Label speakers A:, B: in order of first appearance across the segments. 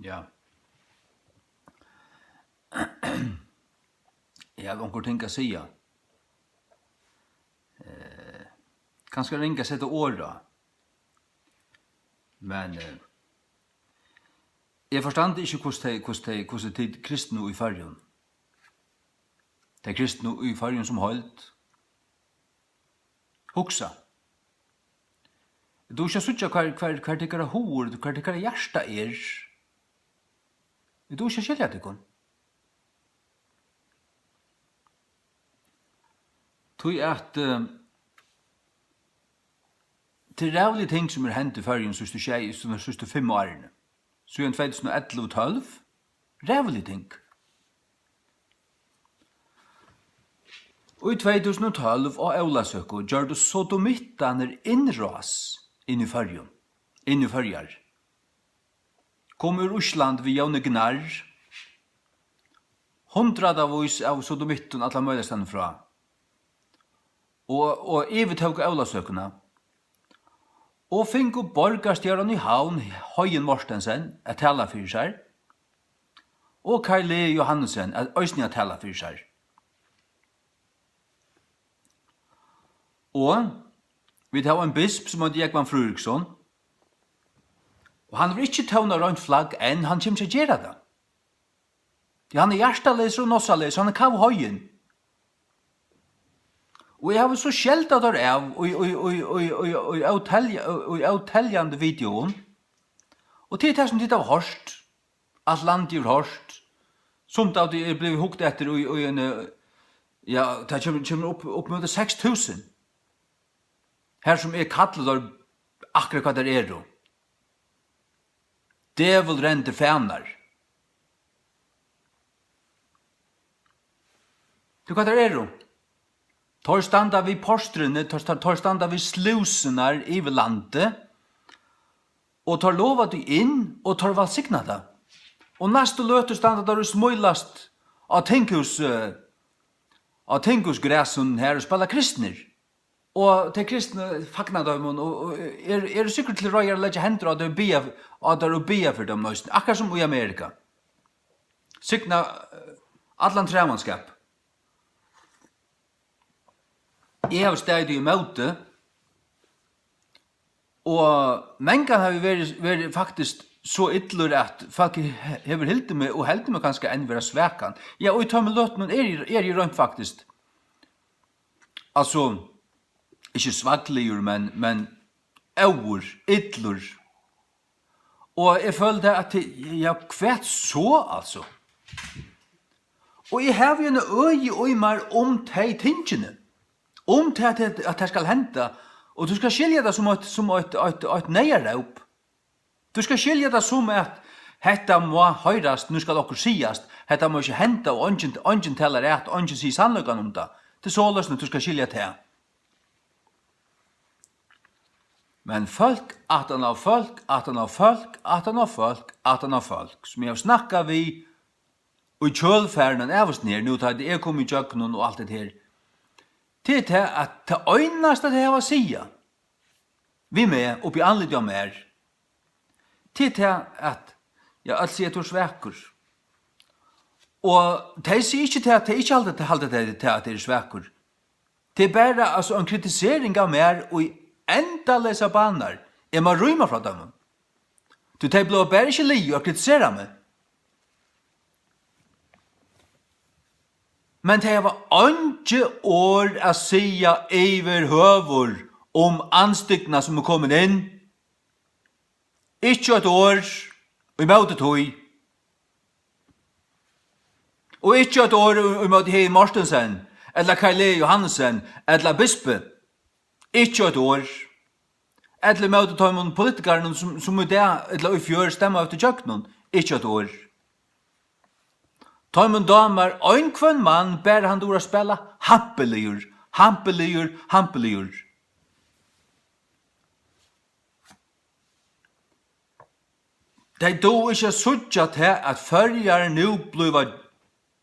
A: Ja. Jeg har onkur ting å sia. Kanskje ringa sette åra. Men jeg forstand ikke hvordan tid kristne i fargen. Det er kristne i fargen som holdt. Hugsa. Du skal sutja hver tykkara hår, hver tykkara hjärsta er. Du skal skilja tykkun. Tui at til rævlige ting som hendt i fargen sørste 5 årene. Så i 2011 og 12, rævlige ting. Og i 2012 og Aulasøko gjør det sodomittaner innras inn i fargen, inn i farger. Kom ur Osland ved Jone Gnarr, 100 av sodomitten alle møyestene fra. Og Eve tog Aulasøkene, og finko borgarstjøren i havn, Høyen Mortensen, at tala fyrir seg, og Karle Johansen, at øysni at tala fyrir seg. Og vi tar en bisp som heter Jekvan Fruriksson, og han vil ikke tåna rundt flagg enn han kommer til å gjøre det. Han er hjertaleser og nossaleser, han er kav høyen. Og jeg har så skjelta der av og avteljande videoen. Og til det som titt av hørst, at landet er hørst, som da det er blevet hukt etter og en, ja, det kommer opp mot 6.000. Her som er kallet der akkurat hva det er. Djevel rente fanar. Du hva det er? Tar standa vid porstrene, tar standa vid slusenar i landet, og tar lova du inn, og tar valsigna det. Og næste løter standa der du smøylast av tinkhusgräsen her og spela kristner. Og til kristne fagna dem, og er sikkert til røyere legge hender av der og bia for dem nøysen, akkurat som i Amerika. Signa allan tremanskap. Jeg har stedet i møte, og mengan har vært faktisk så ytler at folk har hildt meg, og heldt meg ganske enn være svekan. Ja, og i tømmeløtten er i rønt faktisk. Altså, ikke svagligere, men øver, ytler. Og jeg følte at jeg kvært så, altså. Og jeg har jo en øye mer om de tingene. Om til at det skal hente, og du skal skilja det som et neierraup. Du skal skilja det som at hetta må høyrast, nu skal dere siast, hetta må ikke hente, og ongen teller rett, ongen sier sannløkene om det. Det er så løsende du skal skilja til. Men folk, atan av folk, som jeg har snakket vi, og i kjølferden av oss ned, nå tar det kom i jøkken og alt det her, til at det øyneste det jeg var sia, vi med, oppi anledning av mer, til at jeg alt sier til svekker. Og de sier ikke til at det ikke alltid til at det er svekker. Det er bare altså, en kritisering av mer, og i enda lesa baner, er man rymmer fra dem. Du tar blå bare ikke li og kritisere meg. Men det var ikke år å si over høver om anstykkene som er kommet inn. Ikke et år, og i måte tog. Og ikke et år, og i måte Hei Mortensen, eller Karle Johansen, eller Bispe. Ikke et år. Eller i måte tog noen politikere som i det, eller i fjør stemmer efter kjøkkenen. Ikke et år. Tøymon damer, øynkvøn mann, bærer han dora spela hampeligur. De do ikke suttja til at førjar nu bliva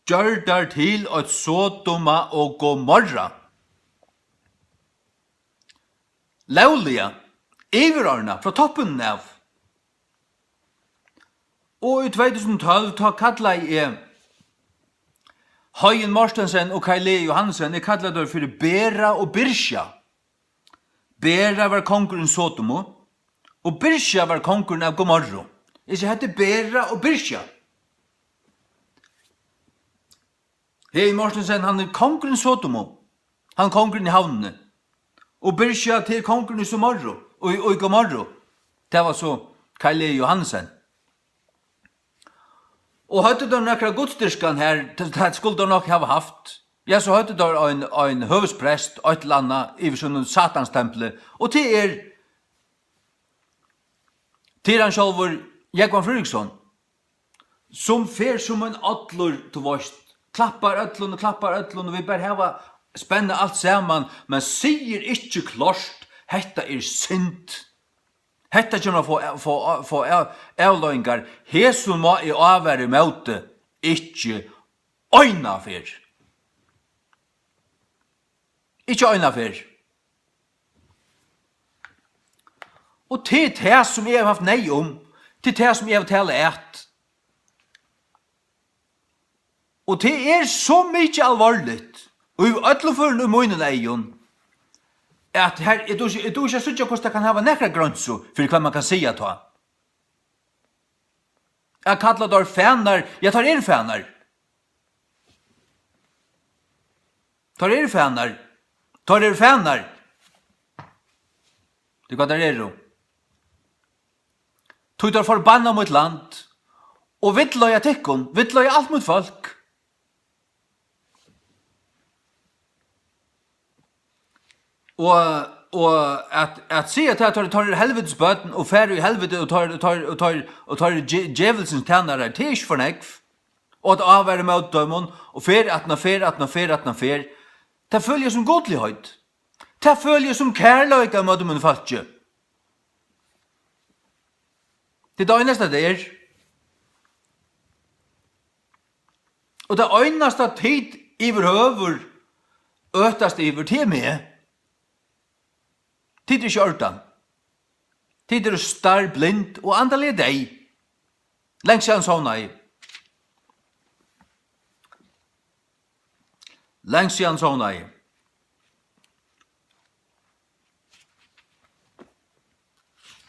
A: gjørdar til at Sodoma og Gomorra. Laulia, iverarna fra toppen av. Og i 2012 ta kalla jeg Høyen Mortensen og Kai Lea Johansen kallar der for Bera og Birsja. Bera var konkurren Sotomo, og Birsja var konkurren av Gomorro. Ikke hette Bera og Birsja. Høyen Mortensen, han konkurren Sotomo. Han konkurren i havnene. Og Birsja til konkurren i Somorro, og i Gomorro. Det var så Kai Lea Johansen. Og hadde de nekra godstyrskan her, det skulle de nok ha haft. Ja, så hadde de en høvesprest, et eller annet, i sånn satanstempelet. Og til han sjálfur Jekvann Fredriksson, som fer som en atlur til vårt, klappar öllun, og vi bare hava spenne alt saman, men sier ikkje klart, hetta synd. Hetta kommer få avløyngar. Hesun må i avvære møte, ikkje øyna fyr. Ikkje øyna fyr. Og til det som jeg har haft nei om, til det som jeg har tale et. Og det så mykje alvorligt, og i ætloføren og munnen eion, at her, jeg tror ikke hvordan det kan hava nekra grønso for hva man kan sige ta. Jeg kallar der fanar, jeg tar fanar. Fanar. Det hva der jo. Tog der forbanna mot land, og vittløy tikkun, vittløy alt mot folk. Og at si at jeg tar helvetes bøten og færre i helvete og tar djevelsens tænare, det ikke for nekv. Og at avvære med dømon og fer. Det følger som godlighet. Det følger som kærløyga med dømon falskje. Det eneste det Og det eneste tid iver høver øtast iver til meg. Tid ikke ordan. Tid starr blind og andelig deg. Lengs han sånna i.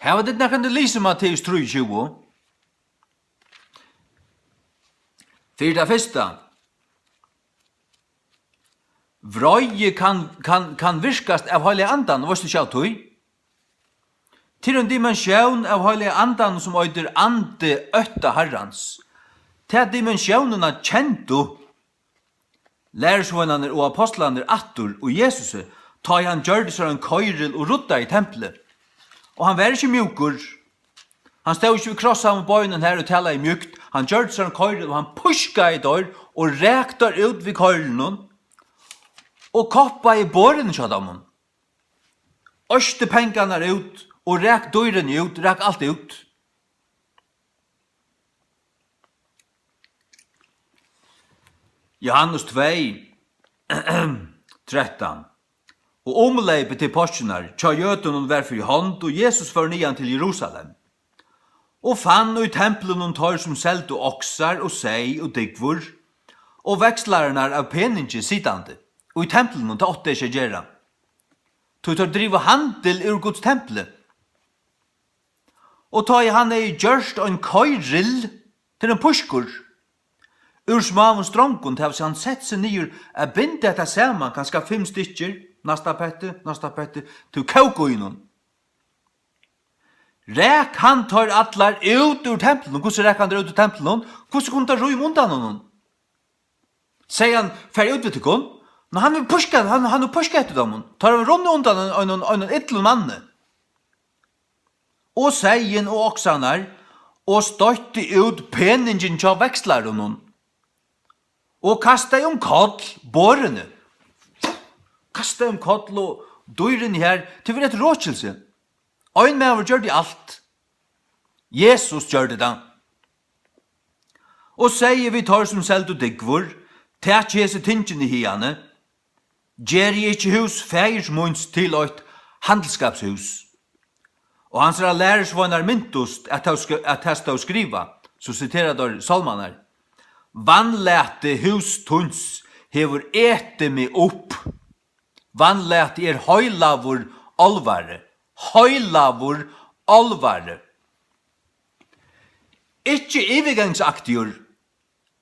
A: Her var det nekkende lise Matteus 23. Fyrir det første. Vrøye kan virkast av Heilige Andan, hva skal du tøy? Til en dimensjon av Heilige Andan som øyder ande øtta herrans. Til dimensjonene kjento lærersvønene og apostlene attor og Jesus, ta han gjør det så en køyrel og rutta i tempelet. Og han var ikke mjukur. Han stod ikke ved krossa med bøynen her og tala i mjukt. Han gjør det så en køyrel og han puska i dør og rektar ut ved køyrelen og koppa i båren til dem. Øste pengene ut, og rek døren ut, rek alt ut. Johannes 2, 13. Og omleipet til påskjenar, tja jøten og vær for i hånd, og Jesus var nian til Jerusalem. Og fann og i tempelen og tar som selt og oksar og sei og digvor, og vekslarerne av peninge sittande. Og i tempelen ta åtte ikke gjerra. Tog tar driva handel ur Guds tempelet. Og ta i han gjørst og en køyrill til en pushkur. Ur smaven stronken til han sett seg nyer er binde etter saman kanskje 5 stykker, nasta pette, til kaukoinon. Rek han tar atlar ut ur tempelen. Hvordan rek han tar ut ur tempelen? Hvordan kunne ta ro i mundan honom? Sier han, fer ut vid til kun? Men han vil pushka, han pushka etter dem. Tar han rundt undan en ytterlig manne. Og seien og oksanar, og støtti ut peningen til vekslaren. Og kasta koll, bårene. Kasta koll og døyren her, til vi et råkjelse. Ein med gjør det alt. Jesus gjør det da. Og sier vi tar som selv og digvor, tæt jese tingene i hiane, gjer I ikkje hus fægers munns til eit handelskapshus. Og hans lærersvånar myntost at testa og skriva, så citerar där salmanar. Vannläte hus tuns hever äte mig upp. Vannläte höjlavor alvare. Höjlavor alvare. Ikke övergångsaktier,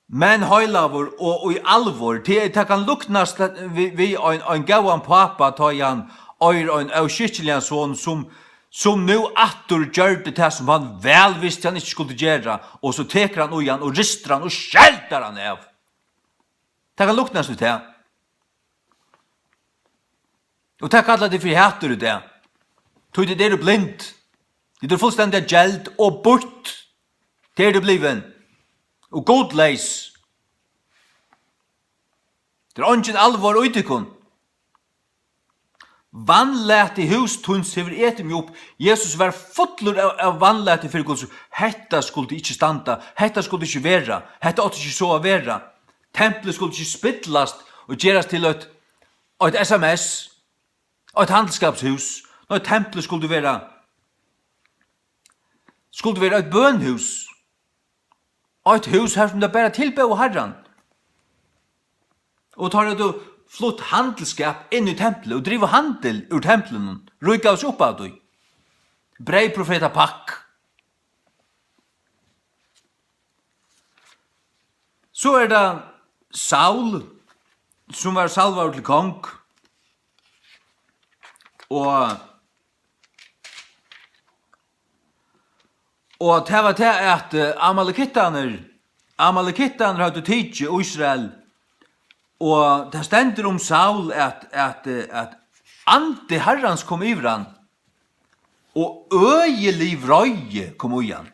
A: men höjlavor och i alvor. Det kan luknas vi en gåan pappa ta han en avskickliga son som nu attor gjorde det som han väl visste han inte skulle göra, och så teker han och han och rister han och skältar han av. Det kan luknas ut det. Och det kallar det för hatter ut det. Tog det du blind. Det är fullständigt gäld och bort. Det du bliven. Och godleis. Det är ingen allvar utikon. Vannläte hus tunns hever etim jo upp. Jesus var fotler av vannläte fyrir Guds. Hetta skulle ikke standa. Hetta skulle ikke vera. Hetta åtte ikke så vera. Templet skulle ikke spittlast og gjerast til et SMS. Og et handelskapshus. Nå, templet skulle være et bønhus. Og et hus her som det bare tilbøy Herren. Og tar det flott handelskap inn i templet og driver handel ur templen. Rykka oss opp av det. Brei profeta pakk. Så det Saul som var salvar til kong. Og det var det at Amalekitaner hadde tidsi Israel, og det stender Saul at ante herrans kom i han, og øyeliv røye kom i han.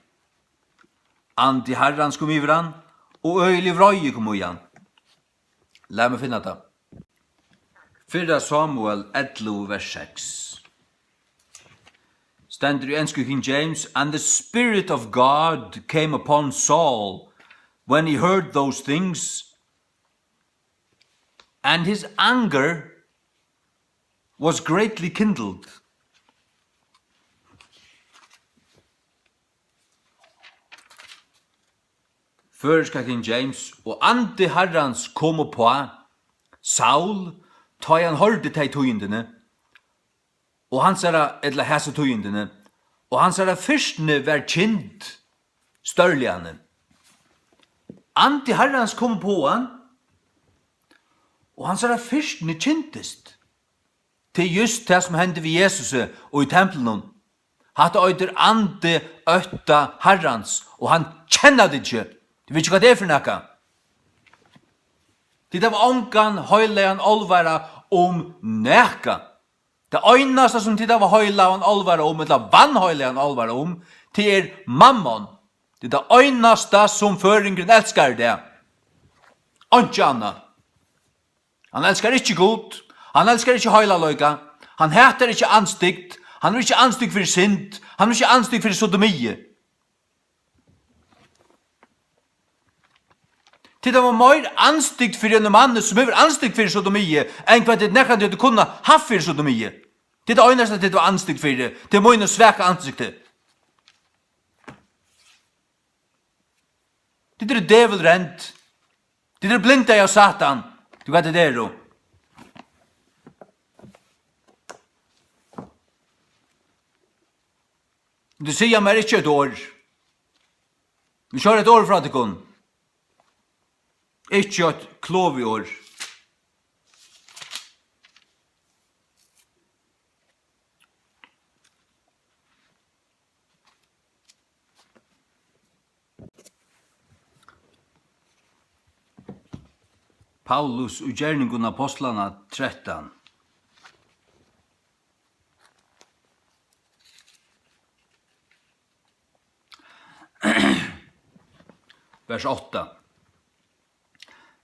A: Ante herrans kom i han, og øyeliv røye kom i han. La meg finne det. 4 Samuel 11, vers 6. Stender i enske King James, and the Spirit of God came upon Saul when he heard those things, and his anger was greatly kindled. Førska King James, og ande herrans kom på Saul, ta han hørte til tøyendene, og han sa etla hese tøyendene, og han sa fyrstene var kjent størligane. Ante herrans kom på han, og han sa fyrstene kjentest til just det som hendte ved Jesus og i tempelen. Hatt øyder ante øtta herrans, og han kjenner det ikke. Du vet ikke hva det for noe. Det var ångan høylegan olvara neka. Det øynaste som det var høylegan olvara eller vannhøylegan olvara det mammon. Det øynaste som føringen elskar det. Ikke anna. Han elskar ikke god. Han elskar ikke høylaløyga. Han heter ikke anstygt. Han er ikke anstygt for synd. Han er ikke anstygt for sodomie. Det var mer anstygt for en mann som er anstygt for sodomie enn hva det nekkant du kunne ha for sodomie. Det øynest at det var anstygt for det. Det må inn sveka ansiktet. Det devilrent. Det blinda av Satan. Du vet det då. Du sier meg ikke et år. Vi kjører et år fra til kun. Ikke et klov i år. Paulus og gjerningen av apostlene 13. Vers 8.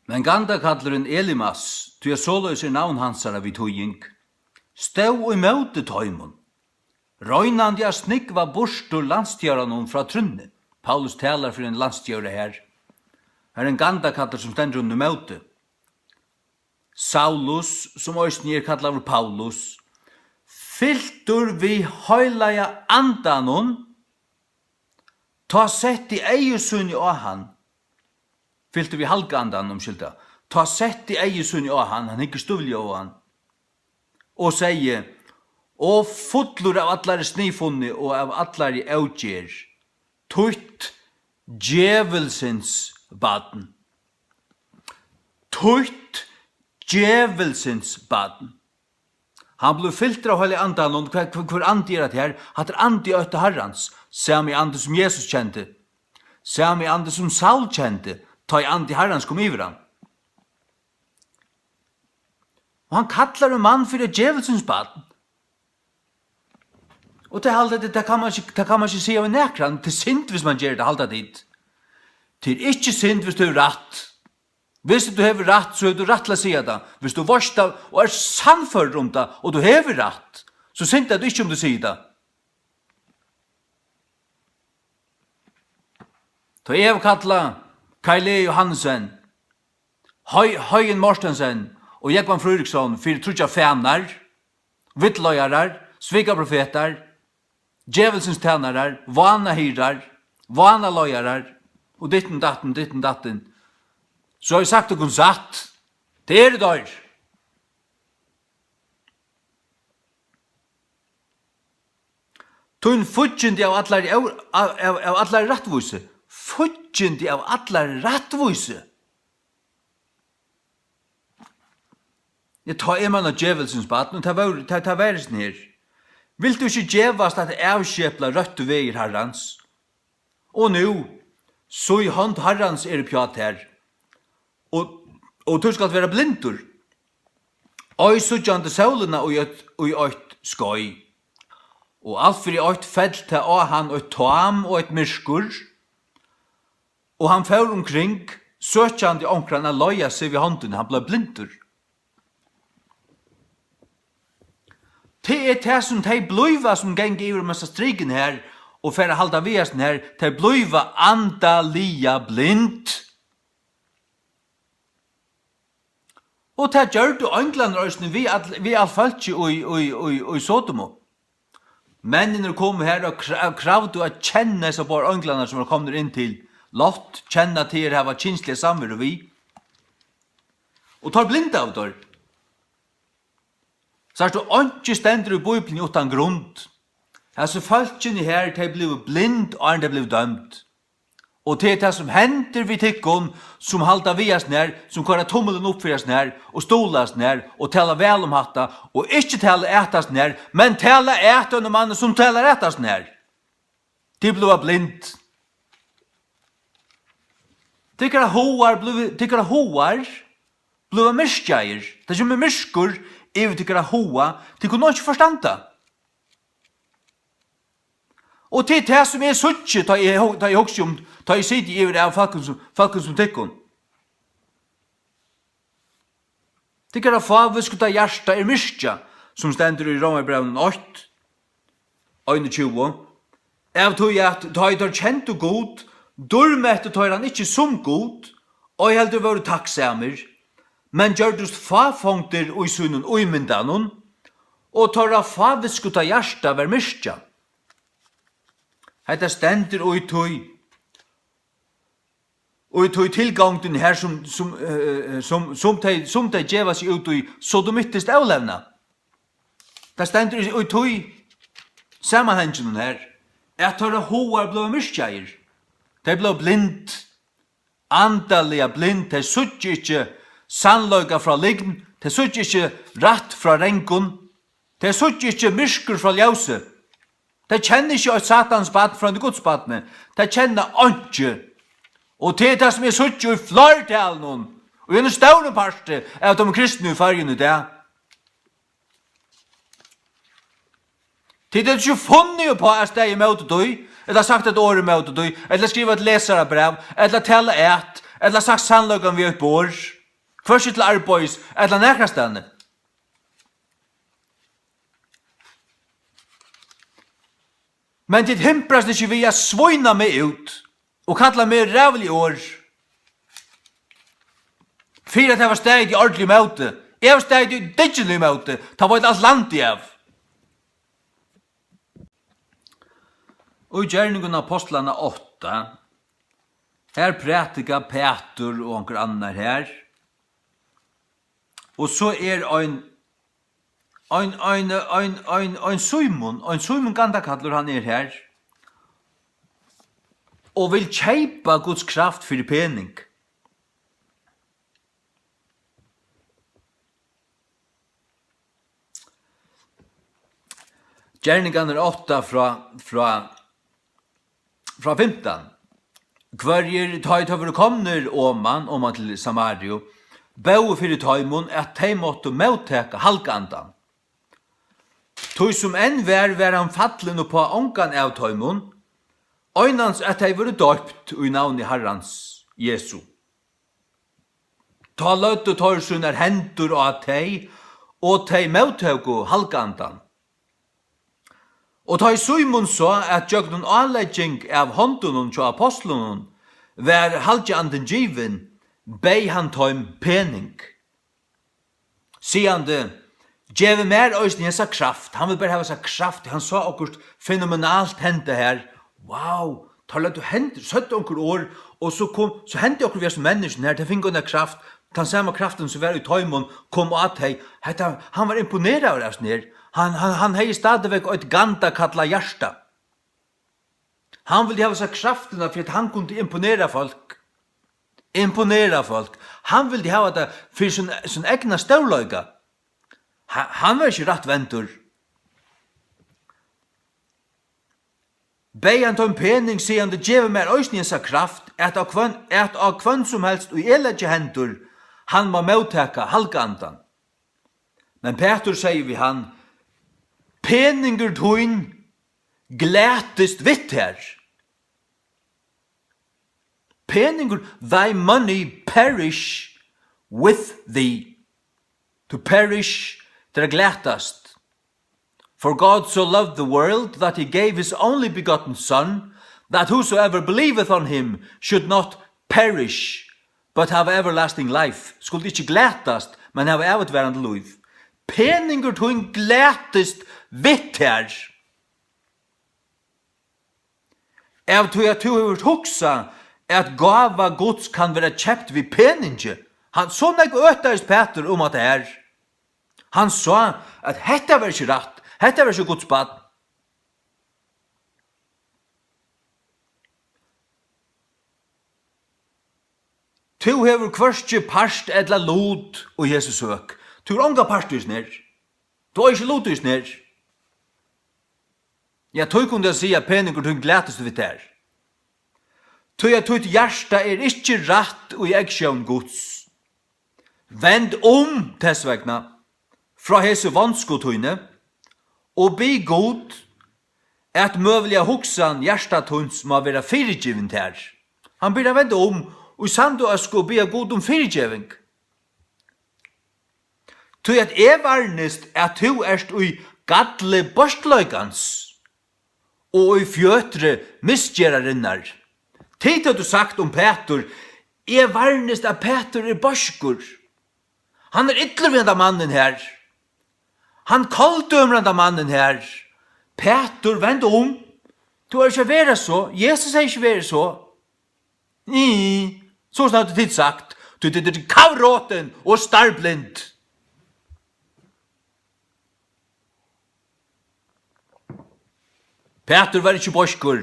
A: Men ganda kalleren Elimas, tu er såløs navn hansara vid tøying, stau i møte tøymon. Røynandi a snikva borstur landstjøranon fra trunne. Paulus talar for en landstjøra her. Her en ganda kallar som stender under møte. Saulus, som òsni kallar for Paulus, fyltur vi høylaja andanon, Ta sett i eiesunni av han. Fylte vi halgandan skylda. Ta sett i eiesunni av han ikke stuvlig av han. Og sier, og fotlur av allare snifunni og av allare eugjer, tutt djevelsins baden. Tutt djevelsins baden. Han blev fyllt av Hellig Andan, og hver andi det her, at andi øtte Herrans, sami andi som Jesus kjente, sami andi som Saul kjente, ta i andi Herrans kom iver han. Og han kallar en mann for djevelsens baden. Og det kan man ikke si av nekran, til synd hvis man gjør det halda dit. Til ikke synd hvis du er rett. Hvis du hever rett, så er du rett til å si det. Hvis du varst av og sannfører om det, og du hever rett, så synd det du ikke om du sier det. Så jeg kallar Kaile Johansen, Høyen Morstensen og Jekvan Frøyriksson for trutja femnar, vittløyarar, svikaprofetar, djevelsens tænarar, vana hyrar, vana løyarar, og ditten datten. Så har jeg sagt okkur satt, det er det der. Tun futjindi av allar rattvise. Futjindi av allar rattvise. Jeg tar man av djevelsens baden, og ta versen her. Vil du ikke djevast at avskjepla røtte veier Herrans? Og nu, så i hånd Herrans er pjat her. Og du skal være blindur. Oi suttjande saulina og i eit skoi. Og alt for i eit felt til av han eit tam og eit myrskur. Og han fyrir omkring, søttjande omkran a loja seg ved hånden, han ble blindur. Det er det som de bløyva som geng i med striken her, og for å halda viasen her, de bløyva andalia blind. Og det gjør du ønglandrøysene vi all falsk i Sodomo. Mennene kom her og kravde å kjenne seg på ønglandene som kommet inn til Lot, kjenne til å ha kinslige samver og vi. Og tar blinde av der. Så er det ikke stender i Bibelen uten grunn. Altså falskene her, de ble blind og de ble dømt. Og det er det som hender vid tikkon, som halda vias nær, som kører tommelen oppfyrast nær, og stolas nær, og tala vel om hatta, og ikke tala etast nær, men tala etan om mannen som tala etast nær. De blev blind. Tykkara hoar blev myrskjeir. Det som er myrskur, er tykkara hoa, de kunne ikke forstanda. Og til det som er suttje, da jeg hokser om, da jeg sitter i av falken som tikkun. Tykkara favisk da hjärsta er myrskja, som stender i Romerbrevnen 8, 21. Av tog at da jeg tar kjent og god, dormette tar han ikke som god, og jeg heldur var takksamer, men gjørdust fafonkter og i sunnen og i myndanon, og tar av favisk da hjärsta var myrskja. Hetta stendur og i tøy tilgangten her som de djeva seg ut i sodomittist avlevna. Det stendur og i tøy sammenhengen her at tørre hoar blå myrskjeir. De blå blind, andalega blind, de suttje ikke sannløyga fra lign, de suttje ikke ratt fra rengun, de suttje ikke myrskur fra ljause. De kjenner ikke et satans baden fra en godsbadene. De kjenner ikke. Og det er det som er sutt i flertall noen. Og en større parte av de kristne i fargen i det. Det er ikke funnet på at det er med deg, eller sagt et år med deg, eller skrive et leserbrev, eller tale et, eller sagt sannløkken vi er på år. Først til arbeids, eller nekrastene. Men det himprast ikke vi svøyna meg ut og kalla meg rævlig år. Fyra at jeg var steg i ordentlig møte. Jeg var steg i digital møte. Ta var et alt land i av. Og i gjerningen av apostlene 8, 8. Her prætika Petur og onker annar her. Og så ein Simon gandakallur han her. Og vil kjeipa Guds kraft fyrir pening. Gjerningarna 8 fra 15. Kvarjer tøytøver komner oman til Samario, bau fyrir tøymon at tei måtte møtteka halkandan. Tøy som enn var han fallen og på ongan av tøymon, øynans at tei var døypt i navn i Herrans Jesu. Ta løtt og tør sunnar hendur av tei, og tei møtteka halkandan. Og ta i Simon så at jøgnen anlegging av hånden til apostlen var halvtjanden given, bei han tøym pening. Siande, djeve mer øysten jessa kraft, han vil bare ha seg kraft, han sa akkurat fenomenalt hente her. Wow, ta løtt og hente, 17 år, og så hente akkurat vi som mennesken her, til finne under kraft, den samme kraften som var i tøymon, kom at hei, han var imponeret av oss ned. Han hei stadigvæk et ganda kalla hjärsta. Han ville ha seg kraften for at han kunne imponera folk. Han ville ha det for sin egna ståløyga. Han var ikke rett ventur. Bei han tog pening, sier han det djever mer øysninsa kraft, at av kvann som helst og elegge hendur, han må motteka halkandan. Men Petur sier vi han, peningur tøyn glætist vitt her. Peningur, thy money perish with thee. To perish, det glætast. For God so loved the world that he gave his only begotten Son, that whosoever believeth on him should not perish, but have everlasting life. Skulle ikke glætast, men have evigvarande liv. Peningur tøyn glætist vitt her. Av tog at du har hugsa at gava Guds kan være kjept vid peninge. Han så nek øtast Peter om at det er. Han sa at hetta var ikke rett, hetta var ikke Guds bad. Tu hever kvørstje parst edla lot og Jesus søk. Tu er onga parstus ned. Tu er ikke lotus ned. Ja, tu kunne jeg si at peningur tu glætest vidt her. Tu er tutt hjärsta er ikke rett og eggsjøvn Guds. Vend tessvegna fra hese vanskotøyne og be god at møvelige hoksan hjertatøyns må være fyrirgivent her. Han blir vend og sandu øsko be god fyrirgiving. Tu at varnest at tu erst ui gadle borstløygans og i fjøtre misgjerarinnar. Tid har du sagt om Petur, varnest at Petur er borskur. Han er yttervenda mannen her. Han kalldømranda mannen her. Petur, vend Du er ikke være så. Jesus er ikke være så. Så snart du tid sagt. Du er kavråten og starblind. Petur var ikke borskur.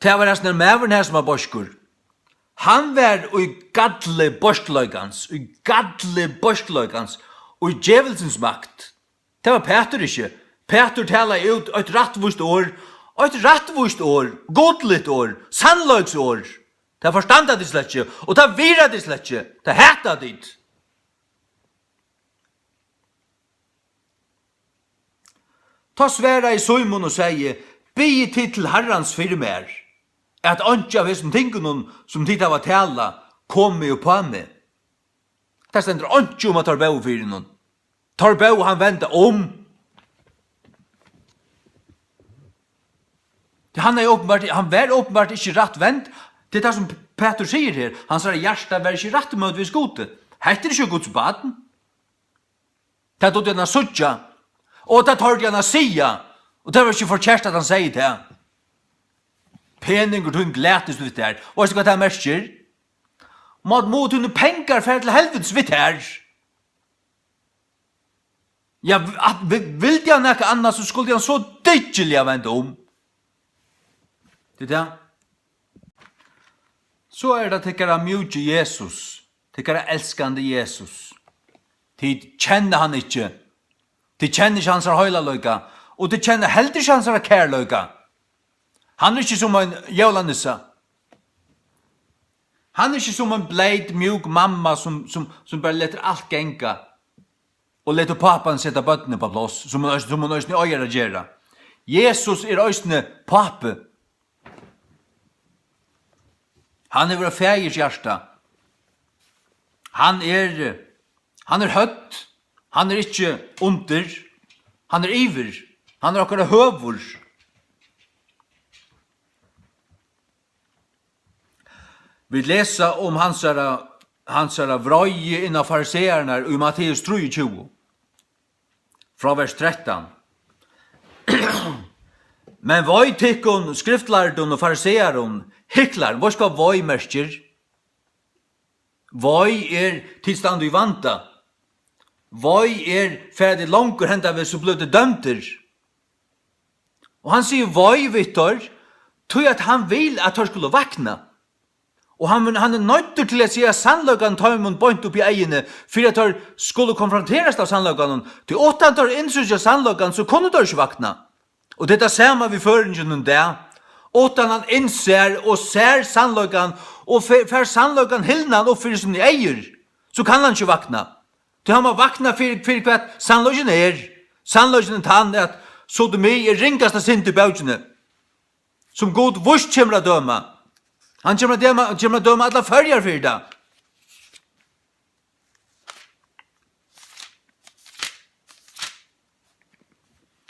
A: Det var nesten mæveren her som var borskur. Han var i gadle borskløygans, og i djevelsens makt. Det var Petur ikke. Petur tala ut et rattvust år, godligt år, sannløgs år. Det forstanda de slett ikke, og det vira de slett ikke, det heta dit. Ta sværa i Simon og sier, be tid til Herrans firmer, at ønske av hesson tingene som tid av å tala, komme og på med. Det stender ønske om at Tarbau fyrir noen. Tarbau han vende Han var åpenbart ikke rett vend. Det er det som Petur sier her. Han sier hjertet var ikke rett med vi skode. Hette er ikke Guds baden. Det er det han sutja. Og det tar det han sia. Og det var ikke forkjærst at han sier det. pening og tun glætest vidt her. Og så hva det merker? Mot hun pengar fer til helvetes vidt her. Ja, vil jeg nekka anna, så skulle jeg så dykkelig av en dom. Det er det. Så det tykkara mjuke Jesus, tykkara elskande Jesus. Tid kjenner han ikke. Tid kjenner ikke hans høylaløyga, og tid kjenner heller ikke hans kærløyga. Han ikke som en jævlanissa. Han ikke som en bleid mjuk mamma som bare leter alt genga. Og leter papan sette bøttene på plass, som hun øysne øyere gjerra. Jesus øysne pape. Han vår fægers hjärsta. Han høtt. Han ikke under. Han iver. Han akkurat høvor. Vi leser om hansara vrøye innan fariseerna i Matteus 23, fra vers 13. Men voi tykkun skriftlærden og fariseeren hyklar, hvor skal voi merker? Voi tilstand i vanta. Voi ferdig langer henda vi så blødde dømter. Og han sier voi vittor, tog at han vil at han skulle vakna. Og han nødt til å si at sannløkene tar imen bønt opp i egene, for at han skulle konfronteres av sannløkene. Til 8 år innsøkje sannløkene, så kunne de ikke vakna. Og dette ser vi føringen der. Åtan han innser og ser sannløkene, og for sannløkene hilner han opp for som de eier, så kan han ikke vakna. Til han må vakna for hva sannløkene Sannløkene tann at sodomi ringast av sint i bautjene, som god vurs kommer å døma. Han kommer å døma alle følger for det.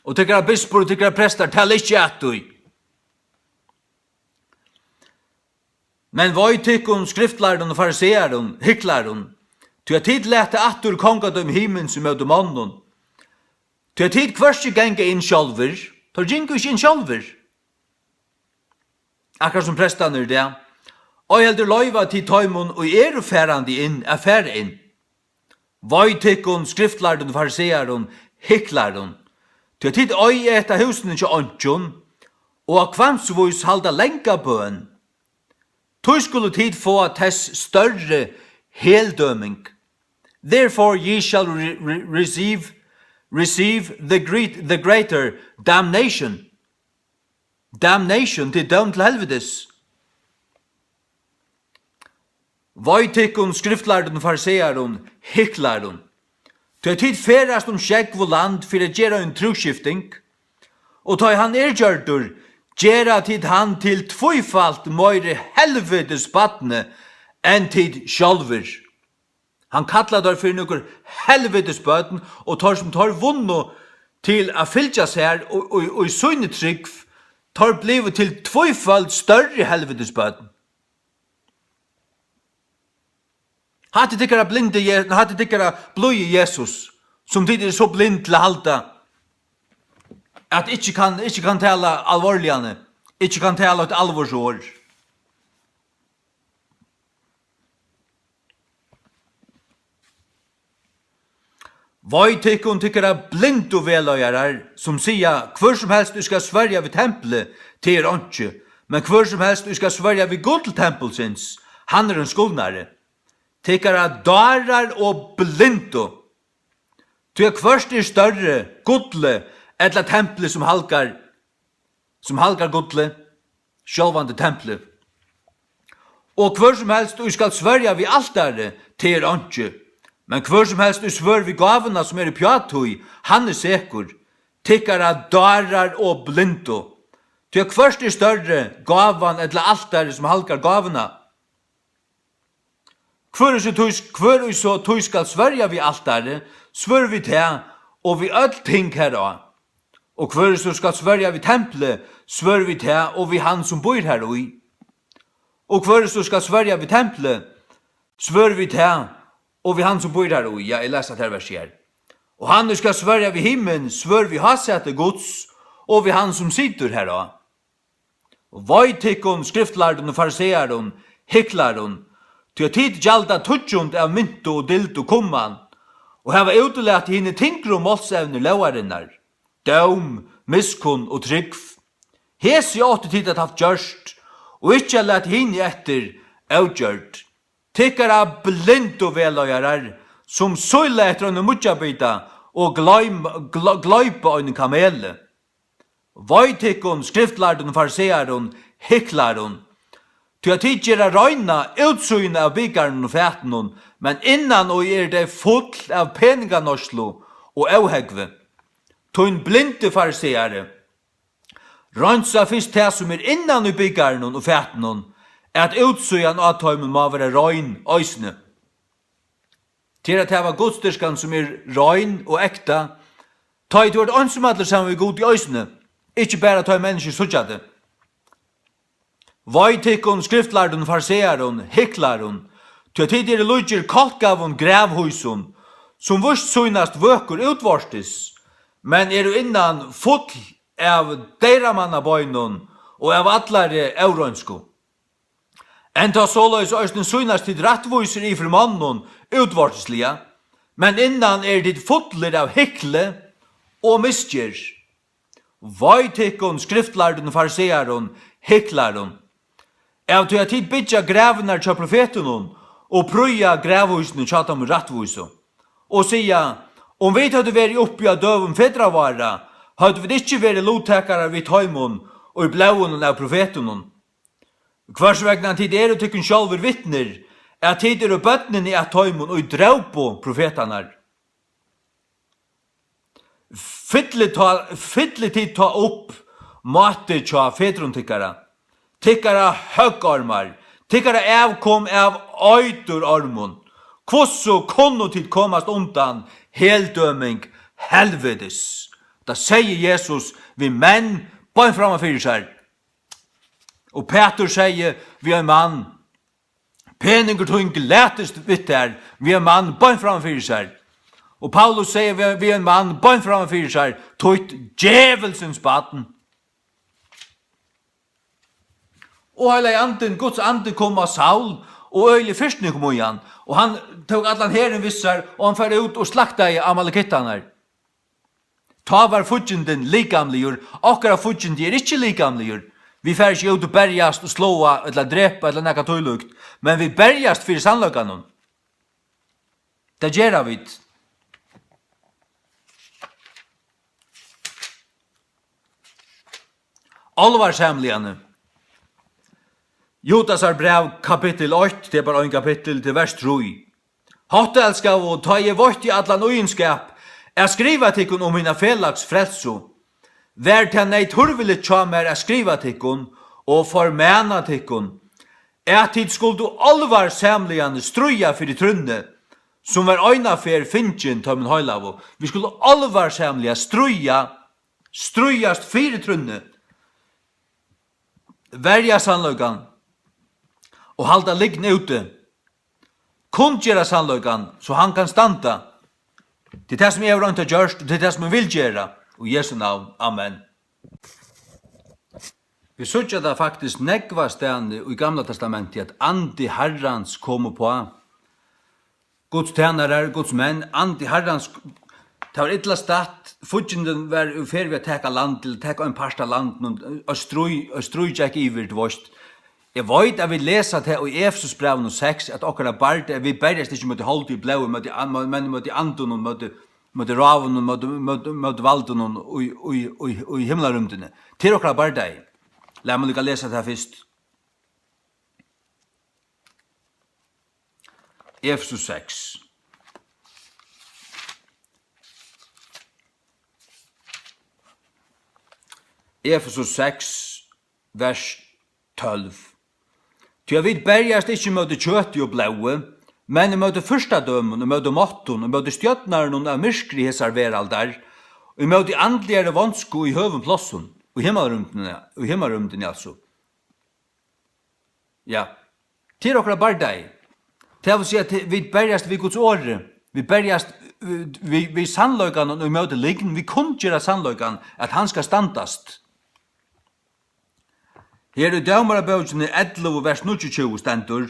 A: Og tykkere bispor og tykkere prester taler ikke at du. Men voi tykkun skriftlærden og fariseeren, hyklaren, til at tid lete atur kongadum himmens og møte mannen, til at tid kvørste genge inn sjálfur, tar gingu ikke inn sjálfur. Akkurat som prestene det. Og heldur loiva til tøymon og ferandi inn, færre inn. Voi tykkun skriftlærden og fariseeren, hyklaren, til at tid oi etta husen ikke åntjon, og av kvamsvois halda lenga bøen, tog skulle tid få tess større heldøming. Therefore ye shall receive the greater damnation. Damnation til døm til helvedes. Voi tykkun skriftlærden og fariseeren, hyklaren, til tid ferast skjegv og land for å gjøre en trosskifting, og ta han gjørdur, gjera tid han til tvøyfalt møyre helvetes badne enn tid sjálfur. Han kallar der for nokkur helvetes badne, og tar som tar vunno til a fylgja seg og i søgne trygg, tar blivet til tvøyfalt større helvetes badne. Hatt tykkara bløye Jesus, som tid så blind til å halda, at ikke kan tala alvorligane, ikke kan tala et alvorsår. Voi tykkun tykkara blind og veløyarar, som sier, hver som helst du skal sverja vid tempelet til åndsje, men hver som helst du skal sverja vid god til tempelsins, han en skuldnare. Tykkara darar og blindo. Ty kvørst større godle, etla tempelet som halkar godle, sjálvande tempelet. Og hver som helst du skal sverja vid altare til åndsje, men hver som helst du sver vid gavena som i pjatui, han sekur, tykkara darar og blindo. Ty kvørst større gavan etla altare som halkar gavena. Hver så tog skal sverja vi altare, sver vi til, og vi öll ting herra. Og hver så skal sverja vi tempelet, sver vi til, og vi han som bor her ui. Og hver så skal sverja vi tempelet, sver vi til, og vi han som bor her ui. Ja, jeg leser her vers her. Og han skal sverja vi himmen, sver vi hasete gods, og vi han som sitter herra. Vojtikon, skriftlærden og fariseeren, hiklaren, til at tid gjalda tutsjund av mynto og dilt og kumman, og hava utelat hine tingru målsevner lauarinnar, døm, miskun og tryggf. Hesi åtte tid at haft gjørst, og ikkje lat hine etter avgjørt. Tikkara blind og veløyarar, som søyla etter en mutjabita og gløypa en kamele. Vojtikon, skriftlærden og fariseeren, hiklaren, til at tid gjerra røyna utsyna av byggaren og fæten, men innan og det full av peninganorslo og avhegve. Tøyn blinde fariseere, røynsa fyrst det som innan i byggaren og fæten, at utsyna av tøymen må være røyn øysne. Til at det var godstyrskan som røyn og ekta, ta i tvart ønsumadler sammen vi god i øysne, ikkje bare ta i mennesker sutjade. Vojtikon, skriftlærden, fariseeren, hiklaren, til at tid lujir kalkavun grævhusun, som vurst synast vøkur utvarstis, men innan full av deiramannabøynun og av allare eurønsku. Enta såleis øysten synast tid rattvuser i mannen utvarstislia, men innan tid fullir av hikle og misgjer. Vojtikon, skriftlærden, fariseeren, hiklaren, av til at tid bytja grævnar tja profetunum og prøya grævhusene tja tam rattvusu. Og sia, om vi hadde vært oppi av døvum fedravara, hadde vi ikke vært lovtakare vid tøymon og i blaunen av profetunum. Kvarsvegna tid tykken sjálfur vittner, at tid bøtnen i at tøymon og i draupo profetanar. Fytli tid ta opp mate tja fedruntikkara, tikkara høggarmar, tikkara avkom av øyturarmon, kvosso konno tid komast undan heldøming helvedes. Da sier Jesus vi menn bøyn framma fyrir seg. Og Petur sier vi en mann, peningur tung letest vitt her, vi en mann bøyn framma fyrir seg. Og Paulus sier vi en mann bøyn framma fyrir seg, tøyt djevelsens baden. Og heile anden, Guds ande kom av Saul, og øyli fyrstning kom igjen, og han tog allan herren vissar, og han færde ut og slakta i amalekittanar. Ta var fudgjenden likamligur, okkara fudgjendi ikkje likamligur. Vi færde ikkje ut og berjast og slåa, eller drepa, eller nekka tøylukt, men vi berjast fyrir sannløkanon. Det gjerra vi. Alvarsamliane. Judasar brev kapittel 8, det er bare en kapittel til vers 3. Hatt elskar og ta i vårt i allan ugenskap, skriva tikkun om mina felags frelso. Vær til nei turvelit tjamer skriva tikkun og formena tikkun. Tid skulle du alvar samliane struja fyrir trunne, som var øyna fer finnjen ta min høylavo. Vi skulle alvar samliga strujast fyrir trunne. Verja sannløygan, og halda liggen ute. Kundgjera sannløygan, så han kan standa. Det er det som jeg har rønt å gjørst, og det er det som jeg vil gjøre. Og Jesu navn. Amen. Vi søtter det faktisk negva stedende i Gamla testamentet at andi herrans kommer på. Guds tjenere, Guds menn, andi herrans, det var ytla stat, fudgjenden var fer vi å teka land, eller teka en parst av land, og strui tjekk iver til vårt. Jeg vet at vi leser til i Efesus brev 6 at okkara barde, vi bergest ikke måtte holde i blau, men måtte andun, måtte raven, måtte valden og i himlarumdene. Til okkara barde. La meg lukka lese til først. Efesus 6. Efesus 6, vers 12. Ty jeg vet bergast ikke møte kjøtt og blaue, men møte første dømen, møte måtten, møte stjøtnaren av myrskri hesar veraldar, og møte andligere vansko i høven plåssen, og himmelrumdene altså. Ja, til okra bardei. Det vil si at vi bergast vi Guds åre, vi bergast vi sannløygan og møte liggen, vi kun gjøre sannløygan at han skal standast. Her i Dømarbøkene 11 vers 29 stendur: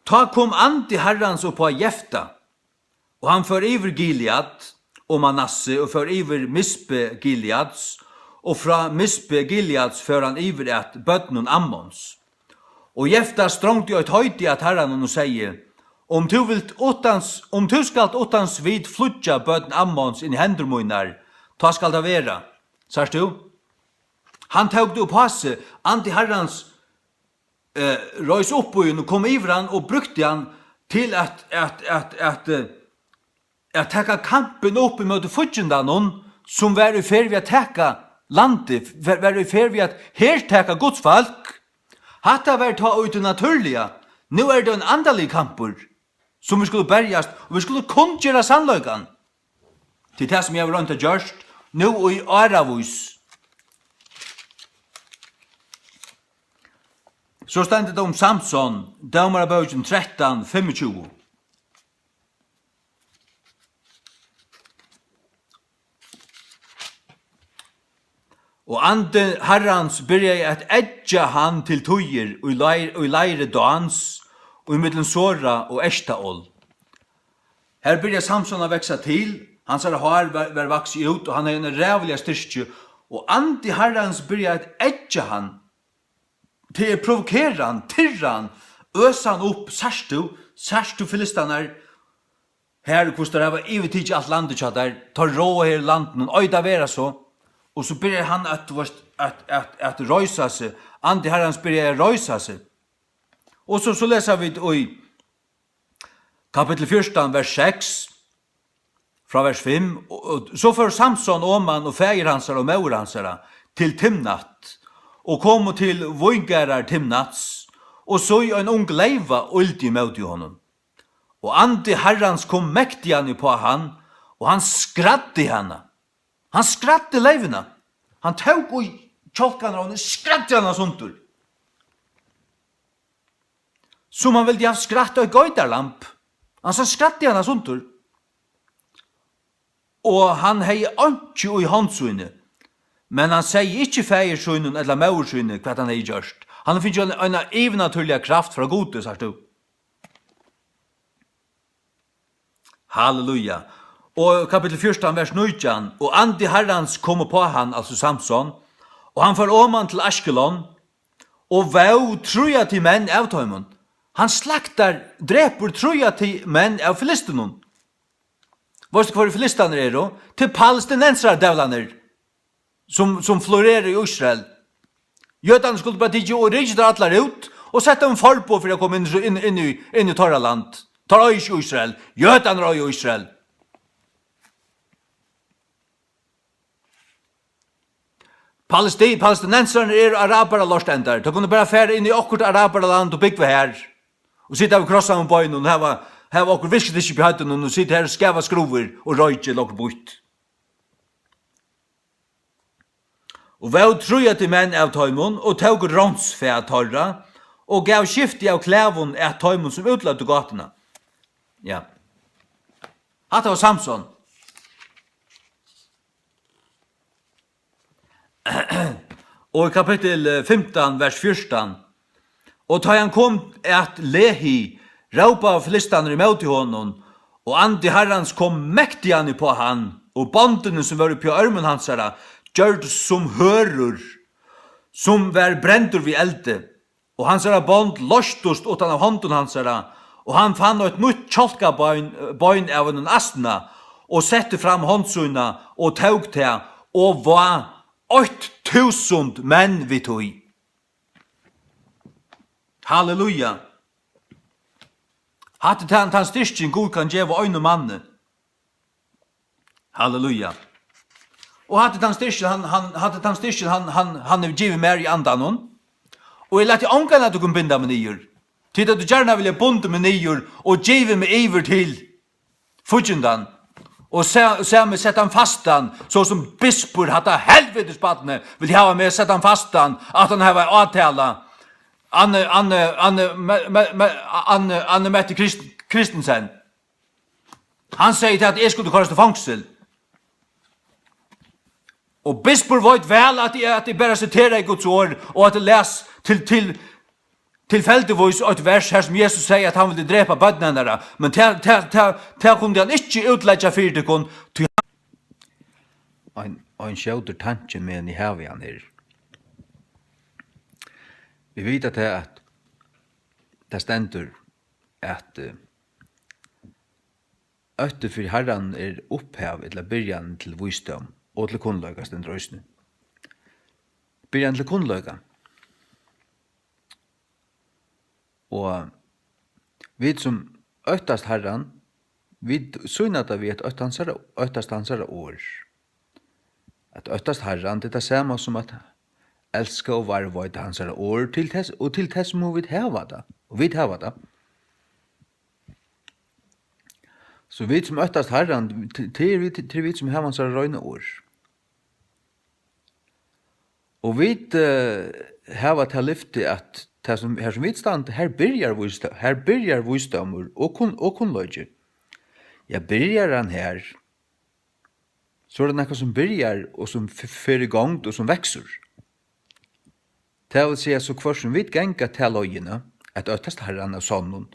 A: Ta kom andi herrans upp på Jefta, og han för iver Gilead og Manasse, og för iver Mispe Gileads, og fra Mispe Gileads för han iver at bøtnen Ammons. Og Jefta strongte et høyti at herran og sier: om du skalt åttans vid flutja bøtnen Ammons inn i hendur munar, ta skal det vera. Sars du? Han tog det upp hasse, andi herrans røys opp og kom iver han og brukte han til at teka kampen opp imot futjendanon som var i fer vi at teka landet, var i fer vi at her teka Guds folk. Hatta var ta ut det naturliga. Nu det en andalig kampur som vi skulle bergast, og vi skulle kundgjera sannløygan. Til det som jeg var rundt og gjørst, nu og i Aravus. Så stendet det om Samson, Dømarbøkene 13, 25. Og ande herrans byrja at edja han til tøyer og leire dans, og i middelen Sora og Eshtaol. Her byrja Samson å veksa til, hans har var vakset ut, og han en rævlig styrke, og ande herrans byrja at edja han, til provokera han, tirra han, øsa han opp, særstu filistaner, her kostar det var ivetid alt landet kjadar, tar rå her landen, øyda vera så, og så byrjar han at røysa seg, andi herrans byrjar røysa seg. Og så leser vi i kapitel 14, vers 6, fra vers 5, og så får Samson, Åman og feir hansara og maur hansara til Timnat, og kom til voingarar Timnats, og så i en ung leiva ulti møti honom. Og andi herrans kom mektian på han, og han skradde hana. Han skradde leivina. Han tog og tjolkan og skradde hana suntur. Som han ville ha skradde og gøydarlamp. Han skradde hana suntur. Og han hei ikke i håndsynet. Men han sier ikke feiersynet eller maursynet hva han hei gjørst. Han finner en evnaturlig kraft fra gode, sagt du. Halleluja. Og kapitel 14, vers 19, og andi herrans kommer på han, altså Samson, og han får åman til Askelon, og vau truja til menn av tøymon. Han slaktar, dreper truja til menn av filistenon. Hvor skal filistaner då? Til palestinensere dævlaner, som florerer i Israel. Jødene skulle bare tidje og rikje atler ut, og sette en for på for å komme inn i torra land. Tar øy i Israel. Jødene røy i Israel. Palestinenserne arabere lorstender. De kunne bare fære inn i okkurt arabere land og bygge her. Og sitte av krossa med bøyene, og her var okkur visket ikke på høyden, og sitte her og skjeva skrover og røyke lokker bort. Og vau truja til menn av tøymon, og tog ronsfe av torra, og gav skifti av klævun av tøymon som utløtte gatene. Ja. Hatt var Samson. Og i kapittel 15, vers 14, og ta han kom at Lehi, raupa av filistaner i møte honom, og andi herrans kom mektian på han, og bandene som var på armen hansara, gjørd som hørur, som var brendur vid elde, og hansara band lostust utan av hånden hansara, og han fann et nytt kjolkabøyn av en astna, og sette fram håndsuna, og tog til, og var 8000 menn vi tog. Halleluja. Hatte tan styrken god kan gjeva øyne manne. Halleluja. Og hatte tan styrken, han er givet mer i andanon. Og jeg lette ångan at du kan binda med nyer. Tid at du gjerne vil bunde med nyer, og givet med iver til fudgendan. Og se med sett han fastan, så som bispor hatta helvetespadne, vil hava med sett han fastan, at han hava avtala. Anne Mette Kristensen. Han sier til at jeg skulle kåres til fangsel. Og bisper vet vel at de bare siterer i Guds ord, og at de les tilfeldigvis et vers her som Jesus sier at han ville drepa bødnene, men til kunne han ikke utlegge fyrtikon til en skjøter tanke med en i havian her. Vi vet at det stender at øtte for herren opphav eller byrjan til visdom og til kunnløyga stender øysene. Byrjan til kunnløyga. Og vi som øttast herren, vi synata vi at øttast hans år. At øttast herren, det samme som at elska og varva i hans år, til tess må vi heva det. Og vi heva det. Så vi som øttast herren, til vi som heva hans røyne år. Og vi heva til lyfte at her som vi stand, her byrjar visdomur og kunnløyge. Ja, byrjar han her, så det nekka som byrjar og som fer i gang og som vekser. Det vil si at så hver som vi genga til løyene, at øttast herren av sånn,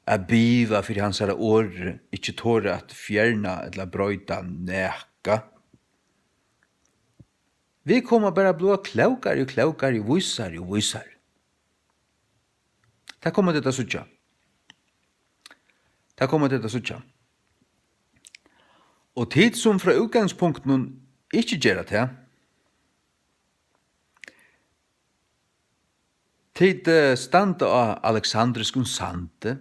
A: at biva for hans herre år, ikke tåre at fjerna eller brøyta neka. Vi kommer bare blå klaukar og visar. Det kommer til å suttja. Og tid som fra utgangspunkten ikke gjør det, tid standa av Alexandriskun sante.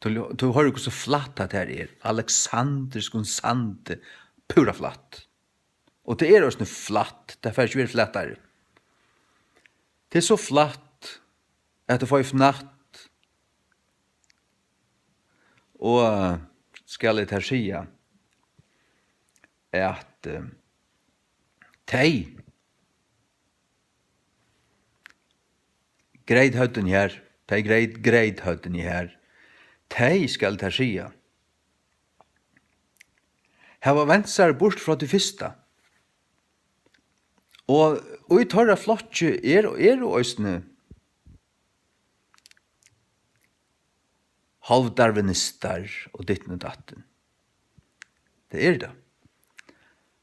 A: Du har jo så flatt at det Alexandriskun sante, pura flatt. Og det også flatt, det er ikke veldig flattere. Det så flatt at det får fnatt. Og skal jeg her sige at tei greit høyden her, tei skal jeg her sige hava vent seg bort fra det første. Og i tørre flotje og øysene halvdarvinister og dittene datten. Det det.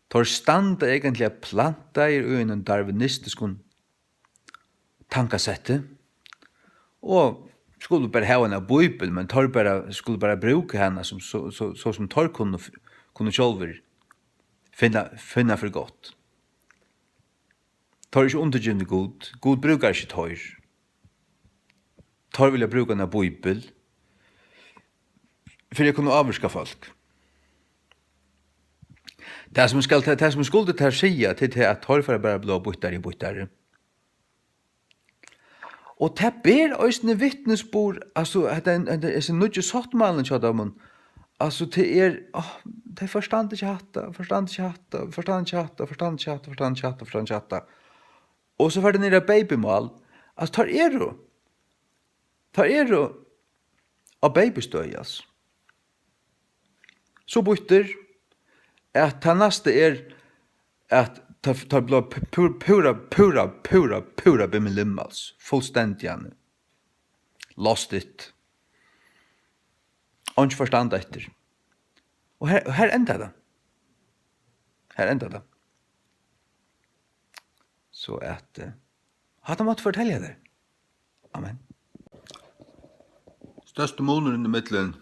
A: Tor standa egentlig a planta i en darwinistiskun tankasette, og skulle bare ha en bibel, men skulle bare bruke henne så som tor kunne sjølver finna for godt. Tor ikke undergivende god. God brukar ikke tor. Tor vil jeg bruke en bibel for jeg kunne avvirka folk. Det som skulle til å sige til at tor for bare blå byttere. Og det ber òsne vittnesbord, altså, det er nødje sottmalen til dem, altså, det forstand ikke hatta. Og så var det nere babymål, altså, tar av babystøy, altså. Så bytter at det neste at tar blå pura bimmelimmals, fullstendig lost it. Og ikke forstand etter. Og her enda det. Så at hadde måtte fortelle det. Amen. Største måneden i midtelen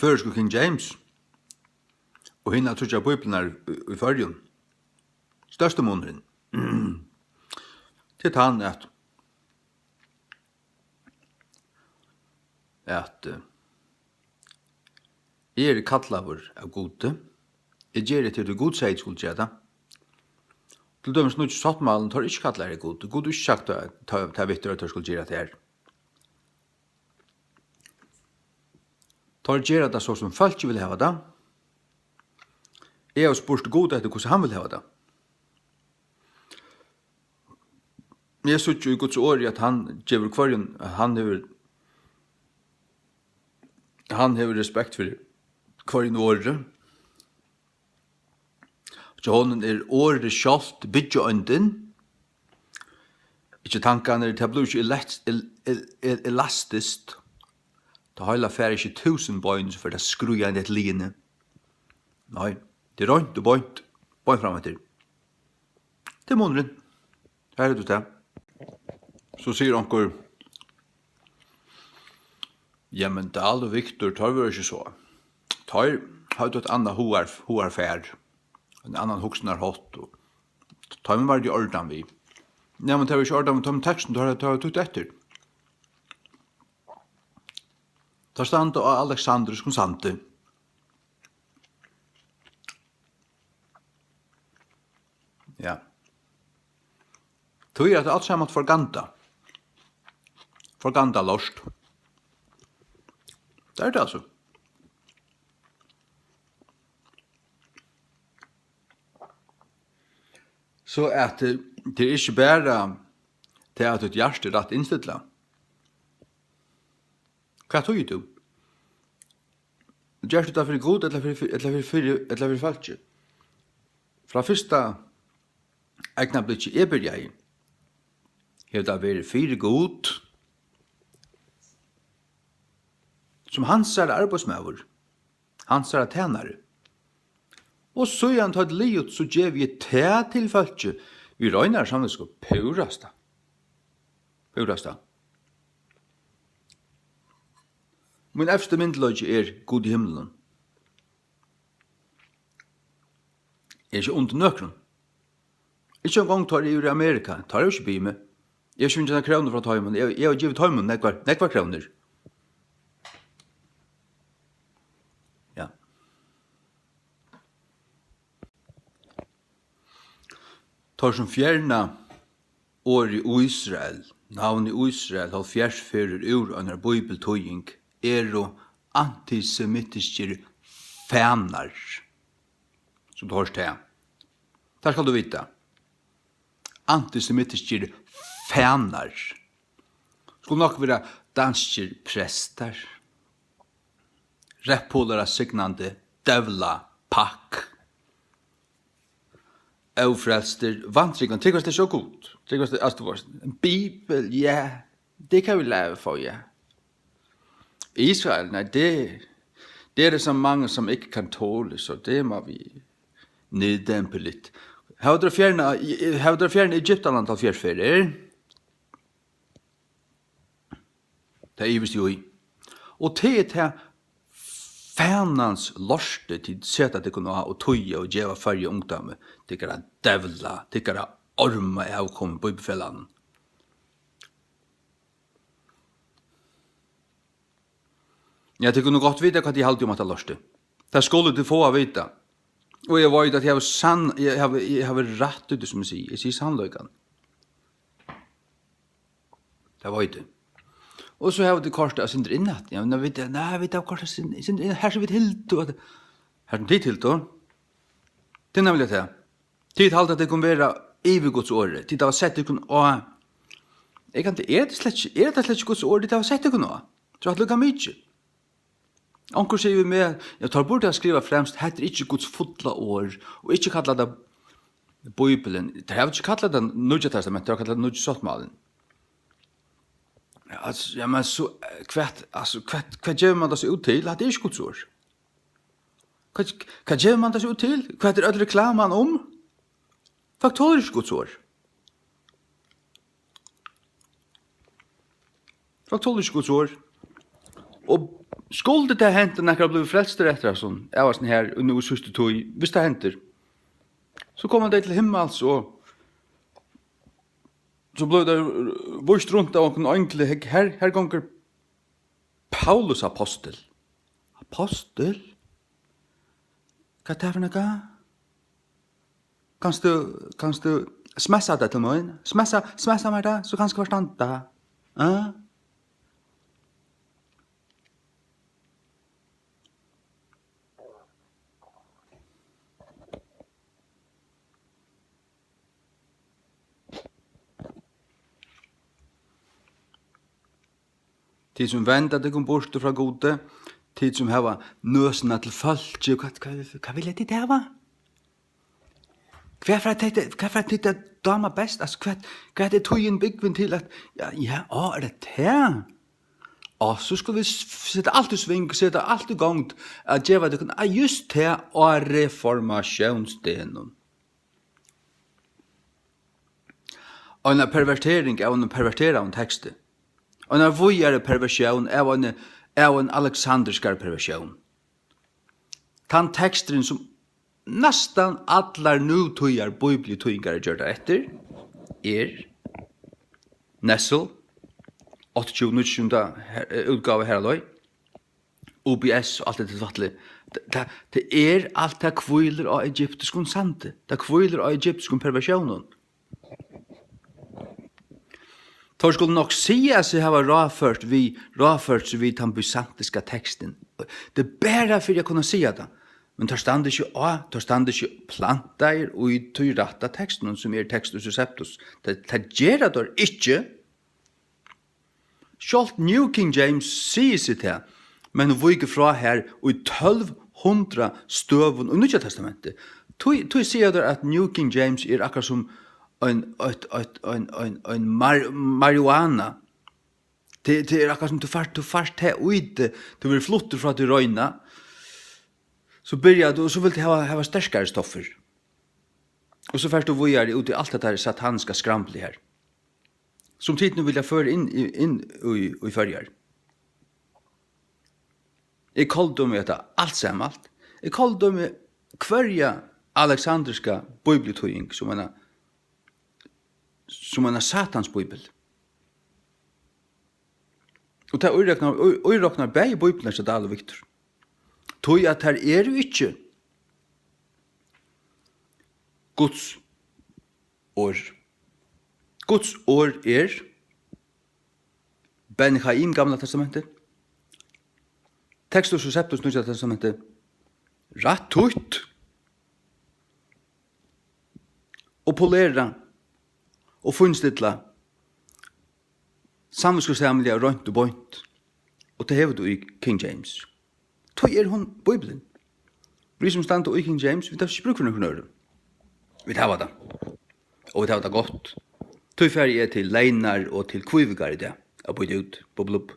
A: føreske King James og hinna trutja bibelen i fyrjun. Største måneden. Til han at jeg kattlavur av gode. Jeg gjør det til du god sier skulle gjøre det. Til dømes nå ikke sattmalen tar ikke kattlar av gode. God ikke sagt ta vittere at du skulle gjøre det her. Tar gjøre det så som folk vil hava det. Jeg har spurt god etter hvordan han vil hava det. Men jeg synes jo i Guds år at han gjør kvarjen, han har han har respekt for hver en åre. Så honen åre kjalt bygge ønden. Ikke tankene, det blir ikke elastisk. Det hele fer ikke 1000 bøyns for det skruja inn et line. Nei, det rønt og bøynt fram etter. Det måneden. Her du det. Så sier onker, ja, men Dahl og Victor tar vi ikke så. Tar har du et annet hoar fær. En annan hoksen hot. Tar vi bare de ordan vi. Nei, men tar vi ikke ordan, men tar vi teksten, tar vi tutt etter. Tar stand og Alexander konsante. Ja. Tog at alt sammen forganta. Forganta lost. Det det altså. Så at det ikke bare til at et hjerte rett innstittlet. Hva tog du? Gjør du det for god eller for falsk? Fra første egnet blir ikke jeg bør jeg. Har det vært fire god som hans arbeidsmøver, hans tjenere. Og så han tatt livet, så gjør vi te til falsk. Vi røyner sammen skal purasta. Min efter myndløgje god i himmelen. Ikke under nøkron. Ikke en gang tar jeg i Amerika, tar jeg ikke by med. Jeg har ikke kroner fra tøymen. Jeg har givet tøymen nekvar kroner. Ja. Tar som fjerna år i Israel, navn i Israel, har fjersfører ur under bibeltøying, og antisemitiske fanar, som du hørst her. Der skal du vite. Antisemitiske fanar. Skulle nok være danske prester, reppolere signande døvla pakk, ofrelster, vantryggene, tryggvast det så godt. Tryggvast det, en bibel, ja, det kan vi leve for, ja. Israel, nej, det er det så mange som ikke kan tåle, så det må vi neddæmpe lidt. Har du fjerne Egyptaland til fjersferier? Det er ivist jo i. Og det er fanans lorste til sett at det kunne ha og tøye og djeva farge ungdomme. Det kan dævla, det kan orma av komme på befellene. Ja, det kunne godt vite hva de halte om at det lorste. Det skulle du få å vite. Og jeg vet at jeg har rett ut det som jeg sier. Jeg sier sannløyken. Det vet jeg. Og så har vi det korset av sindre innhatt. Ja, men jeg vet av korset av sindre innhatt. Her ser vi til. Her er tid til. Det er nemlig det. Tid halte at det kunne være eviggodsåret. Tid har sett det kunne å. Er det slett ikke godsåret? Tid har sett det kunne å. Så at lukka mye. Onkel sier vi med, jeg tar bort å skrive fremst, heter ikke Guds fotla år, og ikke kalla det Bibelen. Det har ikke kallat det Nudja Testament, det har kallat det Nudja Sottmalen. Ja, men så, hva gjør man det seg ut til? Det er ikke Guds år. Hva gjør man det seg ut til? Hva er det reklamen om? Hva tåler ikke Guds år? Hva tåler ikke Guds år? Og skulle det hente når jeg ble frelster etter sånn, jeg var sånn her, under sørste tog, hvis det henter, så kom han det til himmels, og så ble det vurst rundt av noen egentlig, her ganger Paulus apostel. Apostel? Hva er det for noe? Kan du smessa det til meg? Smessa meg det, så kan du forstande det. Tid som venter deg om bort fra gode,
B: tid som hava nøsene til folk, hva vil jeg dit hava? Hva for at det dama best? Altså, hva er det tøyen byggven til at, er det det? Og så skulle vi sette alt i sving, sette alt i gang, at gjeva det kunne, just det og reformasjonsdelen. Og en pervertering av en pervertera av en tekst. Og en vujere perversjon av en alexanderskar perversjon. Tan teksteren som nästan allar nutøyar bibeltøyngar gjør det etter, Nessel, 28. utgave heraløy, OBS og alt det tvattelig. Det alt det kviler av egyptiskun sante. Det kviler av egyptiskun perversjonen. Tor skulle nok sige seg hava råført vi den bysantiska teksten. Det er bare for jeg kunne sige det. Men tar stand ikke plantar og i tøyratta teksten som Textus Receptus. Det gjør det ikke. Sjalt New King James sier seg til, men vi går fra her og i 1200 støvun og Nya Testamentet. Tøy sier det at New King James akkurat som en marihuana. Det akkurat som du fast her ute, du vil flutte fra til røyna, så börjar du, og så vil du ha sterkare stoffer. Og så først du vujar ut i alt det der sataniska skrample her. Som tid nu vil jeg føre inn i førjar. Jeg kallte om etter alt sammalt. Jeg kallte om hverja alexandriska bibeltøying som en satans bibel. Og det øyraknar begge bibelene som Dale og Victor. Tøy at her jo ikke Guds år. Guds år Ben Chaim, Gamla testamentet, Textus Receptus, Nya testamentet, rætt ut, og polera, og funnstidla, samvinskusamlige rønt og bøynt, og det hever du i King James. Tøy hon Bibelen. Vi som stand i King James, vi tar ikke bruk for noen øren. Vi tar det. Og vi tar det godt. Tøy ferie til leinar og til kvivigar i det. Jeg bøyde ut, bobbel opp.